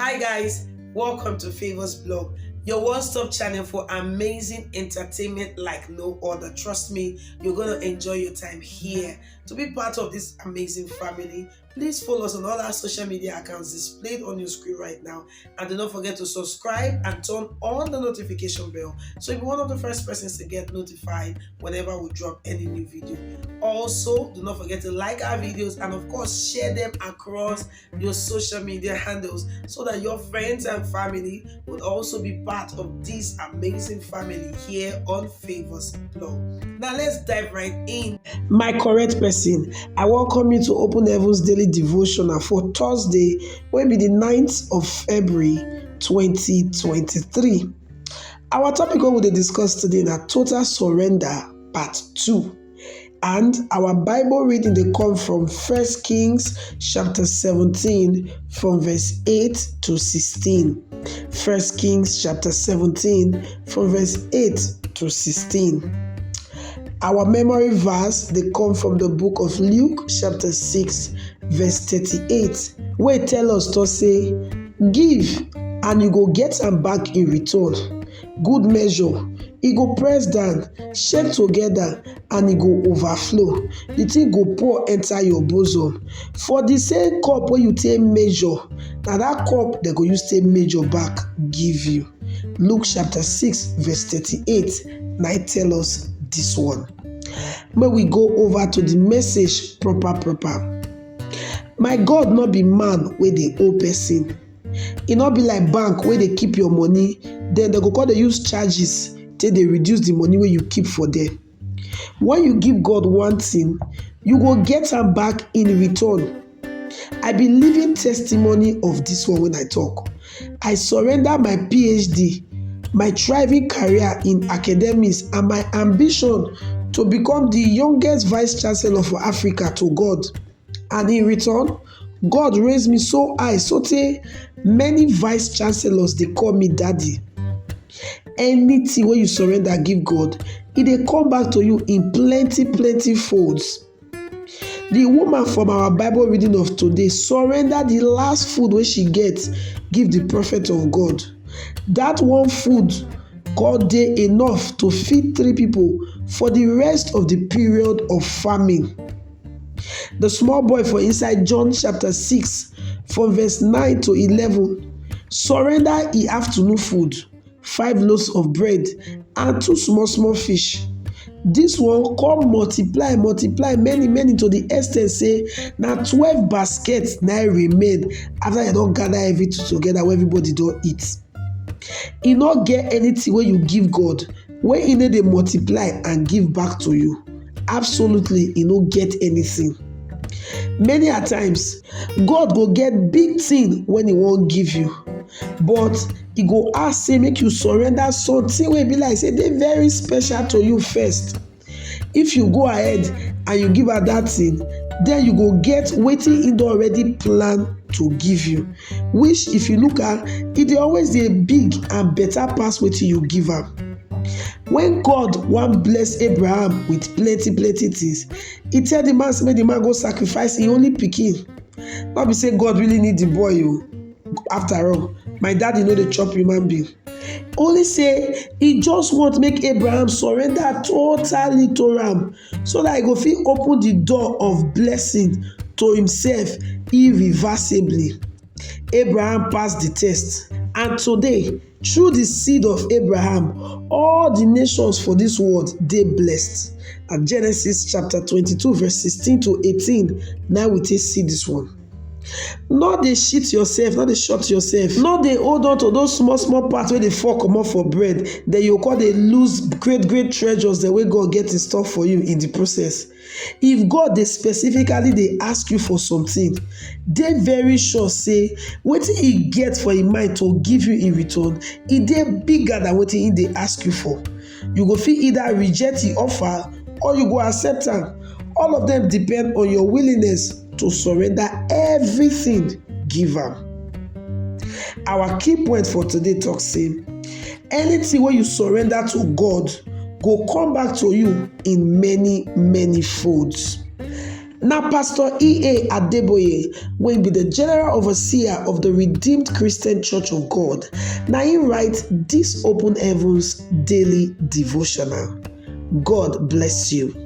Hi guys, welcome to Favors Blog, your one-stop channel for amazing entertainment like no other. Trust me, you're going to enjoy your time here. To be part of this amazing family, please follow us on all our social media accounts displayed on your screen right now. And do not forget to subscribe and turn on the notification bell so you'll be one of the first persons to get notified whenever we drop any new video. Also, do not forget to like our videos and of course share them across your social media handles so that your friends and family would also be part of this amazing family here on Favors Blog. Now let's dive right in. My correct person, I welcome you to Open Heavens Daily Devotional for Thursday, will be the 9th of February 2023. Our topic we will discuss today is Total Surrender Part 2. And our Bible reading they come from 1 Kings chapter 17 from verse 8 to 16. 1 Kings chapter 17 from verse 8 to 16. Our memory verse they come from the book of Luke chapter 6 verse 38, where it tell us to say, give and you go get am back in return. Good measure, e go press down, shake together, and e go overflow. The thing go pour enter your bosom. For the same cup wey you take measure, na that cup dem go use take measure back give you. Luke chapter 6 verse 38 na it tell us this one. May we go over to the message proper. My God no be man wey dey owe person. E no be like bank wey dey keep your money, then they go come dey use charges till they reduce the money wey you keep for them. When you give God one thing, you go get am back in return. I be living testimony of this one when I talk. I surrender my PhD, my thriving career in academics, and my ambition to become the youngest vice chancellor for Africa to God. And in return, God raised me so high, so many vice chancellors they call me daddy. Anything when you surrender give God, it dey come back to you in plenty folds. The woman from our Bible reading of today surrender the last food wey she get give the prophet of God. That one food God dey enough to feed 3 people for the rest of the period of famine. The small boy for inside John chapter 6 from verse 9 to 11 surrender e afternoon food, 5 loaves of bread and 2 small fish. This one come multiply many to the extent say na 12 baskets na remain after dem don gather everything together wey everybody don eat. E no get anything wey you give God wey e no dey multiply and give back to you. Absolutely, e no get anything. Many a times God go get big thing when he wan give you, but he go ask say make you surrender something wey be like say dey very special to you first. If you go ahead and you give her that thing, then you go get wetin he don already plan to give you, which if you look at e dey always dey big and better pass wetin you give am. When God wan bless Abraham with plenty things, he tell the man say make the man go sacrifice him only pikin. No be say God really need the boy o. After all, my daddy no dey chop human being. Only say he just want make Abraham surrender totally to am so that he go fit open the door of blessing to himself irreversibly. Abraham passed the test, and today through the seed of Abraham all the nations for this world dey blessed. And Genesis chapter 22 verse 16 to 18 now we take see this one. No dey shit yourself, no dey short yourself, no dey hold on to those small parts wey dey fall comot for bread, then you call dey lose great treasures the way God get in store for you in the process. If God dey specifically dey ask you for something, dey very sure say wetin he get for him mind to give you in return, e dey bigger than wetin he dey ask you for. You go fit either reject the offer or you go accept am. All of them depend on your willingness to surrender everything give am. Our key point for today talk say anything wey you surrender to God go come back to you in many folds. Now, Pastor E.A. Adeboye will be the General Overseer of the Redeemed Christian Church of God. Now, he writes this Open Heavens Daily Devotional. God bless you.